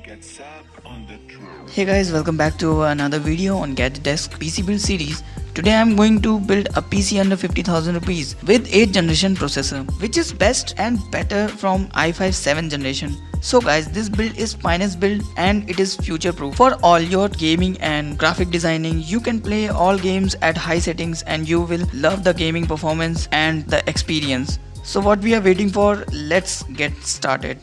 Hey guys, welcome back to another video on Gadget Desk PC build series. Today I am going to build a PC under 50,000 rupees with 8th generation processor, which is best and better from i5 7th generation. So guys, this build is finest build and it is future proof for all your gaming and graphic designing. You can play all games at high settings and you will love the gaming performance and the experience. So what we are waiting for, let's get started.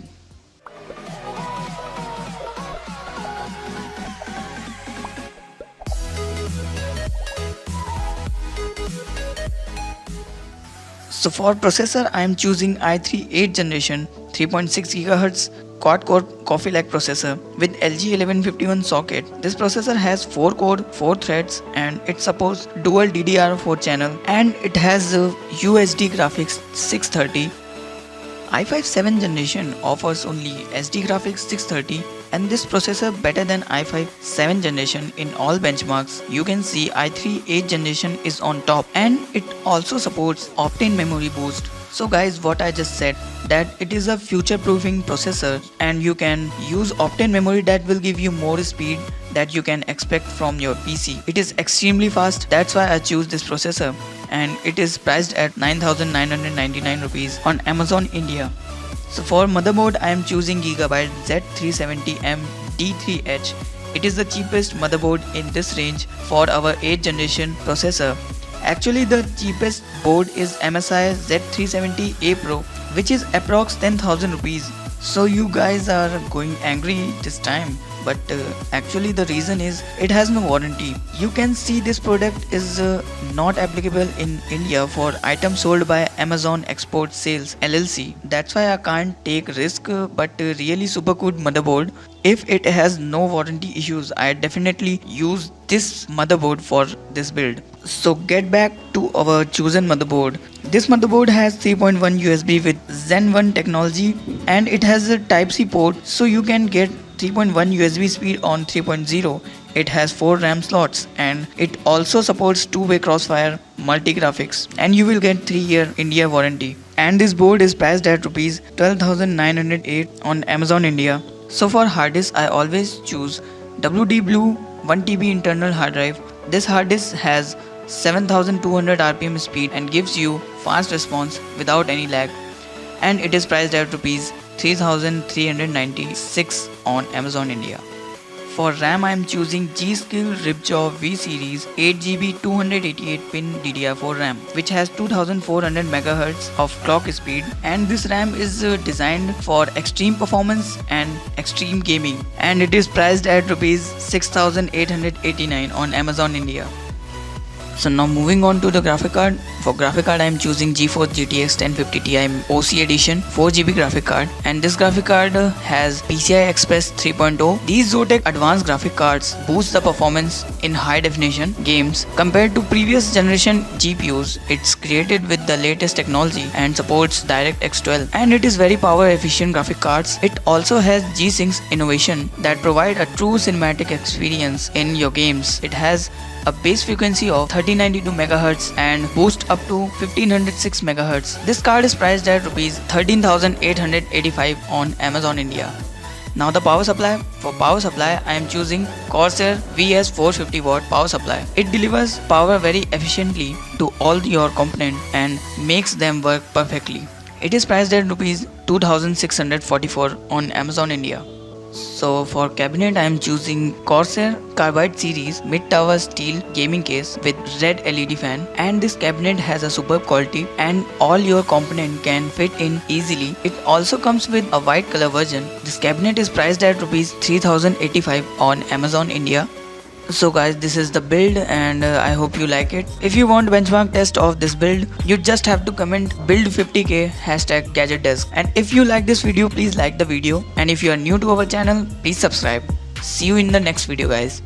So for processor, I am choosing i3 8th generation 3.6 GHz quad-core Coffee Lake processor with LG1151 socket. This processor has 4 core, 4 threads and it supports dual DDR4 channel and it has UHD graphics 630. i5 7th generation offers only SD graphics 630 and this processor better than i5 7th generation in all benchmarks. You can see i3 8th generation is on top and it also supports Optane memory boost. So guys, what I just said, that it is a future proofing processor and you can use Optane memory that will give you more speed that you can expect from your PC. It is extremely fast, that's why I choose this processor and it is priced at 9,999 rupees on Amazon India. So for motherboard, I am choosing Gigabyte Z370M D3H. It is the cheapest motherboard in this range for our 8th generation processor. Actually, the cheapest board is MSI Z370A Pro, which is approx 10,000 rupees. So you guys are going angry this time, but actually the reason is it has no warranty. You can see this product is not applicable in India for items sold by Amazon Export Sales LLC. That's why I can't take risk, but really super good motherboard. If it has no warranty issues, I definitely use this motherboard for this build. So get back to our chosen motherboard. This motherboard has 3.1 USB with Zen 1 technology and it has a Type-C port, so you can get 3.1 USB speed on 3.0. It has 4 RAM slots and it also supports two-way crossfire multi-graphics and you will get 3-year India warranty. And this board is priced at Rs 12,908 on Amazon India. So for hard disk, I always choose WD Blue 1TB internal hard drive. This hard disk has 7200 RPM speed and gives you fast response without any lag, and it is priced at Rs 3,396 on Amazon India. For RAM, I am choosing G-Skill Ripjaw V Series 8GB 288-pin DDR4 RAM, which has 2400 MHz of clock speed, and this RAM is designed for extreme performance and extreme gaming, and it is priced at Rs 6,889 on Amazon India. So now moving on to the graphic card. For graphic card, I am choosing GeForce GTX 1050 Ti OC edition 4GB graphic card, and this graphic card has PCI Express 3.0. These Zotac advanced graphic cards boost the performance in high definition games compared to previous generation GPUs. It's created with the latest technology and supports DirectX 12, and it is very power efficient graphic cards. It also has G-Sync's innovation that provide a true cinematic experience in your games. It has a base frequency of 1392 MHz and boost up to 1506 MHz. This card is priced at Rs 13,885 on Amazon India. Now the power supply. For power supply, I am choosing Corsair VS450W power supply. It delivers power very efficiently to all your components and makes them work perfectly. It is priced at Rs 2,644 on Amazon India. So for cabinet, I am choosing Corsair Carbide series mid-tower steel gaming case with red LED fan, and this cabinet has a superb quality and all your component can fit in easily. It also comes with a white color version. This cabinet is priced at Rs 3,085 on Amazon India. So guys, this is the build and I hope you like it. If you want benchmark test of this build, you just have to comment build 50k #GadgetDesk. And if you like this video, please like the video, and if you are new to our channel, please subscribe. See you in the next video guys.